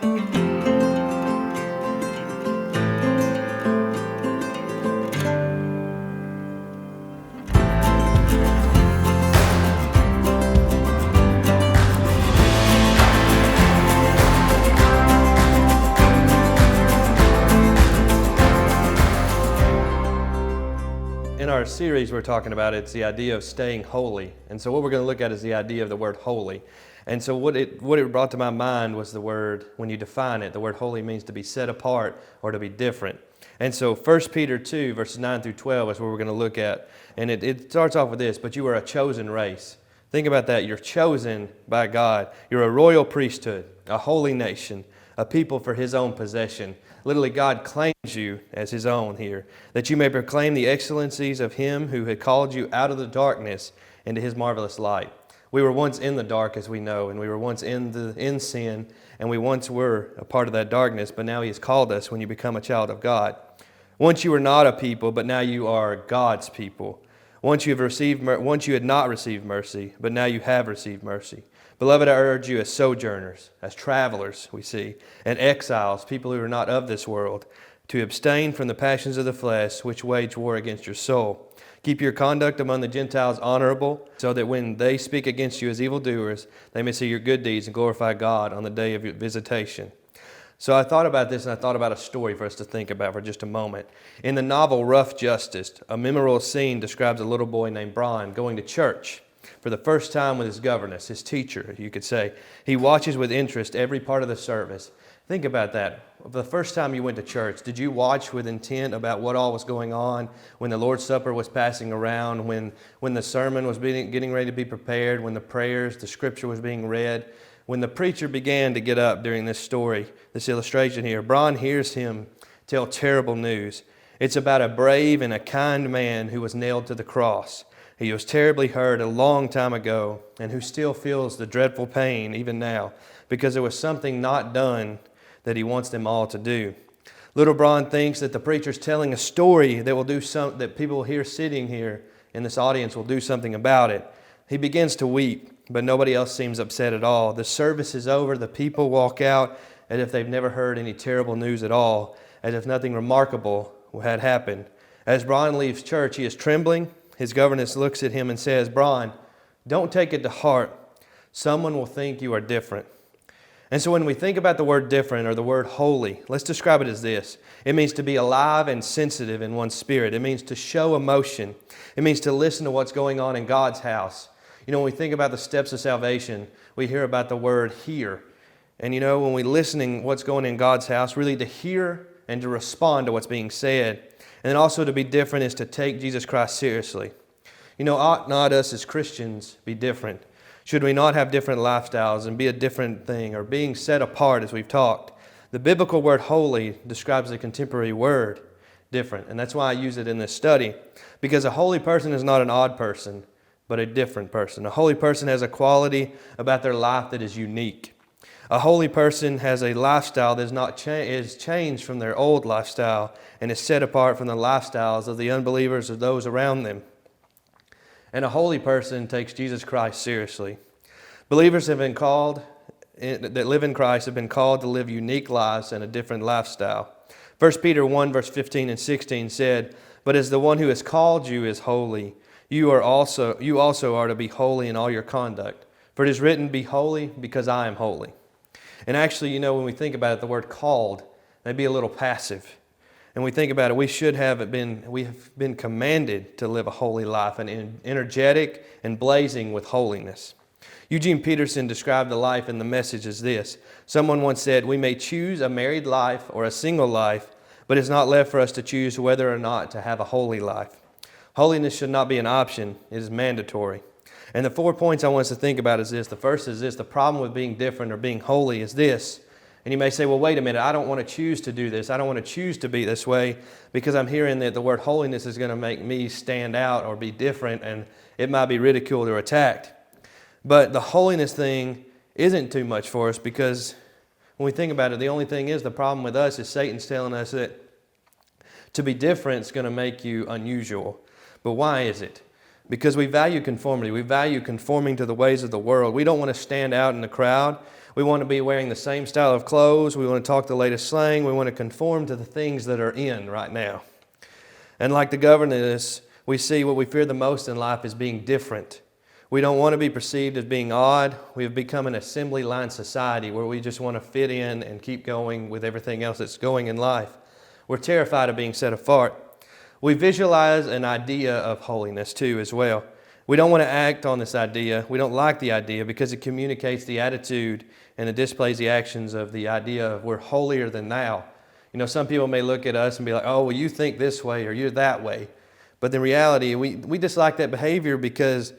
In our series we're talking about, it's the idea of staying holy. And so what we're going to look at is the idea of the word holy. And so what it brought to my mind was the word, when you define it, the word holy means to be set apart or to be different. And so 1 Peter 2, verses 9 through 12 is what we're going to look at. And it starts off with this: but you are a chosen race. Think about that. You're chosen by God. You're a royal priesthood, a holy nation, a people for His own possession. Literally, God claims you as His own here, that you may proclaim the excellencies of Him who had called you out of the darkness into His marvelous light. We were once in the dark, as we know, and we were once in sin, and we once were a part of that darkness, but now He has called us when you become a child of God. Once you were not a people, but now you are God's people. Once you had not received mercy, but now you have received mercy. Beloved, I urge you as sojourners, as travelers, we see, and exiles, people who are not of this world, to abstain from the passions of the flesh, which wage war against your soul. Keep your conduct among the Gentiles honorable, so that when they speak against you as evildoers, they may see your good deeds and glorify God on the day of your visitation. So I thought about this, and I thought about a story for us to think about for just a moment. In the novel Rough Justice, a memorable scene describes a little boy named Brian going to church for the first time with his governess, his teacher, you could say. He watches with interest every part of the service. Think about that. The first time you went to church, did you watch with intent about what all was going on when the Lord's Supper was passing around, when the sermon was getting ready to be prepared, when the prayers, the scripture was being read? When the preacher began to get up during this story, this illustration here, Brian hears him tell terrible news. It's about a brave and a kind man who was nailed to the cross. He was terribly hurt a long time ago, and who still feels the dreadful pain even now, because there was something not done that he wants them all to do. Little Brian thinks that the preacher's telling a story that will do that people here sitting here in this audience will do something about it. He begins to weep, but nobody else seems upset at all. The service is over. The people walk out as if they've never heard any terrible news at all, as if nothing remarkable had happened. As Brian leaves church, he is trembling. His governess looks at him and says, "Brian, don't take it to heart. Someone will think you are different." And so when we think about the word different or the word holy, let's describe it as this. It means to be alive and sensitive in one's spirit. It means to show emotion. It means to listen to what's going on in God's house. You know, when we think about the steps of salvation, we hear about the word hear. And you know, when we're listening what's going on in God's house, really to hear and to respond to what's being said. And then also to be different is to take Jesus Christ seriously. You know, ought not us as Christians be different? Should we not have different lifestyles and be a different thing, or being set apart as we've talked? The biblical word holy describes the contemporary word different. And that's why I use it in this study. Because a holy person is not an odd person, but a different person. A holy person has a quality about their life that is unique. A holy person has a lifestyle that is changed from their old lifestyle and is set apart from the lifestyles of the unbelievers or those around them. And a holy person takes Jesus Christ seriously. Believers that live in Christ have been called to live unique lives and a different lifestyle. 1 Peter 1 verse 15 and 16 said, "But as the one who has called you is holy, you also are to be holy in all your conduct. For it is written, 'Be holy, because I am holy.'" And actually, you know, when we think about it, the word called may be a little passive. And we think about it, we have been commanded to live a holy life, and energetic and blazing with holiness. Eugene Peterson described the life in the Message as this. Someone once said, "We may choose a married life or a single life, but it's not left for us to choose whether or not to have a holy life." Holiness should not be an option, it is mandatory. And the 4 points I want us to think about is this. The first is this: the problem with being different or being holy is this. And you may say, well, wait a minute, I don't want to choose to do this. I don't want to choose to be this way because I'm hearing that the word holiness is going to make me stand out or be different, and it might be ridiculed or attacked. But the holiness thing isn't too much for us, because when we think about it, the only thing is, the problem with us is Satan's telling us that to be different is going to make you unusual. But why is it? because we value conformity. We value conforming to the ways of the world. We don't want to stand out in the crowd. We want to be wearing the same style of clothes. We want to talk the latest slang. We want to conform to the things that are in right now. And like the governess, we see what we fear the most in life is being different. We don't want to be perceived as being odd. We have become an assembly line society where we just want to fit in and keep going with everything else that's going in life. We're terrified of being set apart. We visualize an idea of holiness too as well. We don't want to act on this idea. We don't like the idea because it communicates the attitude and it displays the actions of the idea of we're holier than thou. You know, some people may look at us and be like, oh, well, you think this way or you're that way. But in reality, we dislike that behavior because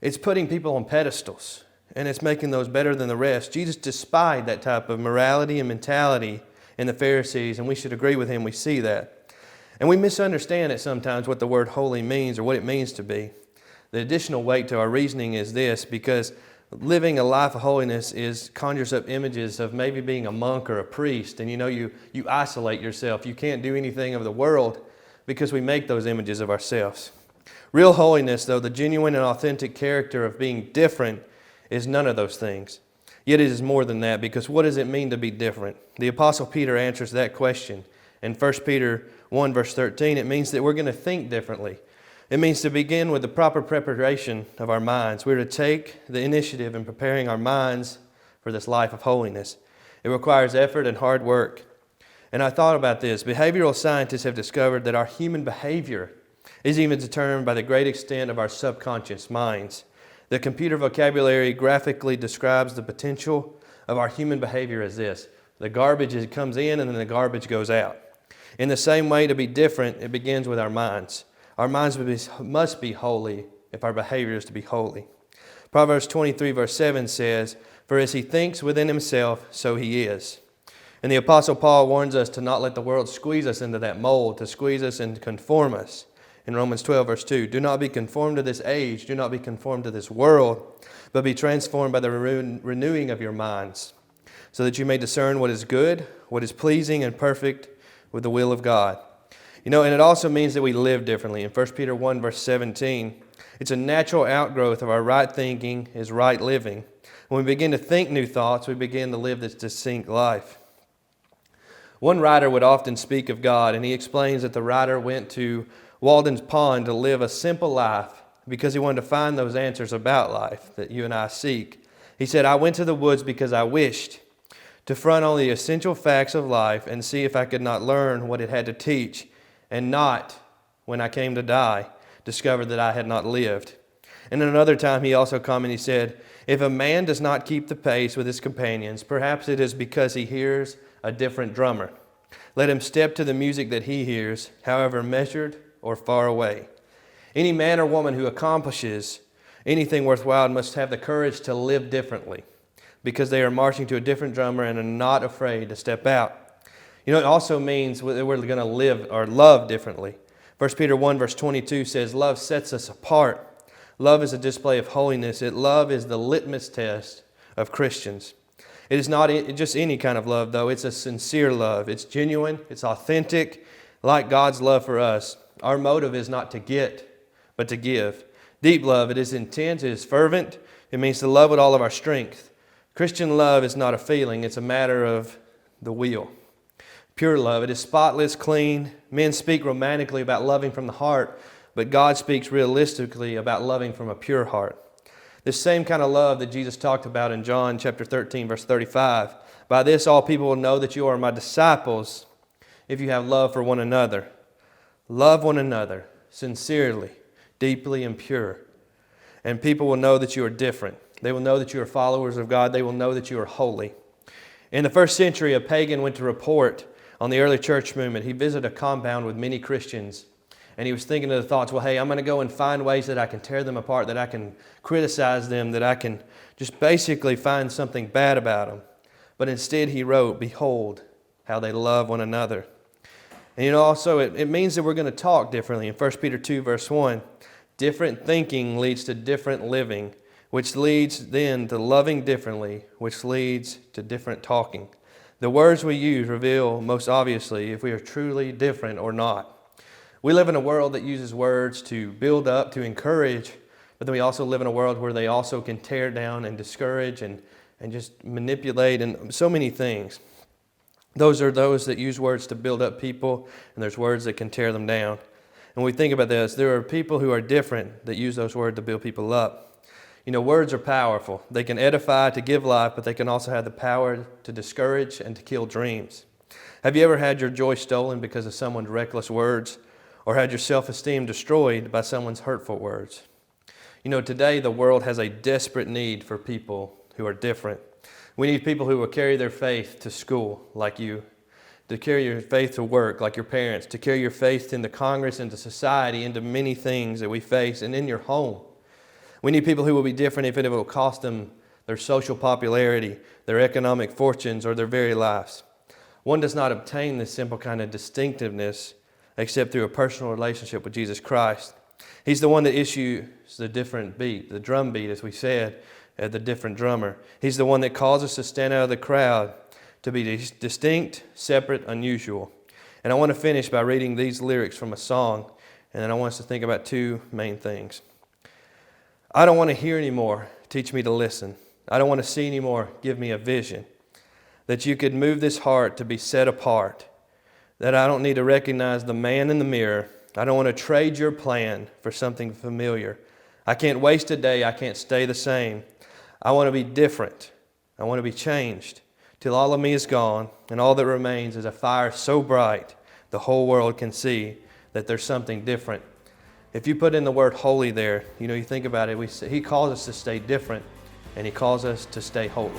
it's putting people on pedestals and it's making those better than the rest. Jesus despised that type of morality and mentality in the Pharisees, and we should agree with him. We see that. And we misunderstand it sometimes what the word holy means or what it means to be. The additional weight to our reasoning is this, because living a life of holiness conjures up images of maybe being a monk or a priest, and you isolate yourself. You can't do anything of the world because we make those images of ourselves. Real holiness, though, the genuine and authentic character of being different, is none of those things. Yet it is more than that, because what does it mean to be different? The Apostle Peter answers that question. In 1 Peter 1 verse 13, it means that we're going to think differently. It means to begin with the proper preparation of our minds. We're to take the initiative in preparing our minds for this life of holiness. It requires effort and hard work. And I thought about this. Behavioral scientists have discovered that our human behavior is even determined by the great extent of our subconscious minds. The computer vocabulary graphically describes the potential of our human behavior as this. The garbage comes in and then the garbage goes out. In the same way, to be different, it begins with our minds. Our minds must be holy if our behavior is to be holy. Proverbs 23 verse 7 says, "For as he thinks within himself, so he is." And the Apostle Paul warns us to not let the world squeeze us into that mold, to squeeze us and conform us. In Romans 12 verse 2, "Do not be conformed to this age, do not be conformed to this world, but be transformed by the renewing of your minds, so that you may discern what is good, what is pleasing and perfect with the will of God." And it also means that we live differently. In 1 Peter 1 verse 17, it's a natural outgrowth of our right thinking is right living. When we begin to think new thoughts, we begin to live this distinct life. One writer would often speak of God, and he explains that the writer went to Walden's Pond to live a simple life because he wanted to find those answers about life that you and I seek. He said, "I went to the woods because I wished to front on the essential facts of life and see if I could not learn what it had to teach, and not, when I came to die, discover that I had not lived." And at another time he also commented, he said, "If a man does not keep the pace with his companions, perhaps it is because he hears a different drummer. Let him step to the music that he hears, however measured or far away." Any man or woman who accomplishes anything worthwhile must have the courage to live differently, because they are marching to a different drummer and are not afraid to step out. It also means that we're going to live or love differently. 1 Peter 1 verse 22 says, "Love sets us apart." Love is a display of holiness. Love is the litmus test of Christians. It is not just any kind of love, though. It's a sincere love. It's genuine. It's authentic, like God's love for us. Our motive is not to get, but to give. Deep love, it is intense, it is fervent. It means to love with all of our strength. Christian love is not a feeling. It's a matter of the will. Pure love, it is spotless, clean. Men speak romantically about loving from the heart, but God speaks realistically about loving from a pure heart. This same kind of love that Jesus talked about in John chapter 13, verse 35. "By this all people will know that you are my disciples, if you have love for one another." Love one another sincerely, deeply, and pure. And people will know that you are different. They will know that you are followers of God. They will know that you are holy. In the first century, a pagan went to report on the early church movement. He visited a compound with many Christians, and he was thinking of the thoughts, well, hey, I'm going to go and find ways that I can tear them apart, that I can criticize them, that I can just basically find something bad about them. But instead he wrote, "Behold how they love one another." And also it means that we're going to talk differently. In 1 Peter 2 verse 1, different thinking leads to different living, which leads then to loving differently, which leads to different talking. The words we use reveal most obviously if we are truly different or not. We live in a world that uses words to build up, to encourage, but then we also live in a world where they also can tear down and discourage and just manipulate and so many things. Those are those that use words to build up people, and there's words that can tear them down. And when we think about this, there are people who are different that use those words to build people up. You know, words are powerful. They can edify, to give life, but they can also have the power to discourage and to kill dreams. Have you ever had your joy stolen because of someone's reckless words, or had your self-esteem destroyed by someone's hurtful words? You know, today the world has a desperate need for people who are different. We need people who will carry their faith to school like you, to carry your faith to work like your parents, to carry your faith into Congress, into society, into many things that we face, and in your home. We need people who will be different if it will cost them their social popularity, their economic fortunes, or their very lives. One does not obtain this simple kind of distinctiveness except through a personal relationship with Jesus Christ. He's the one that issues the different beat, the drum beat, as we said, the different drummer. He's the one that calls us to stand out of the crowd, to be distinct, separate, unusual. And I want to finish by reading these lyrics from a song, and then I want us to think about two main things. I don't want to hear anymore, teach me to listen. I don't want to see anymore, give me a vision. That you could move this heart to be set apart. That I don't need to recognize the man in the mirror. I don't want to trade your plan for something familiar. I can't waste a day, I can't stay the same. I want to be different. I want to be changed till all of me is gone and all that remains is a fire so bright the whole world can see that there's something different. If you put in the word holy there, you think about it, He calls us to stay different and He calls us to stay holy.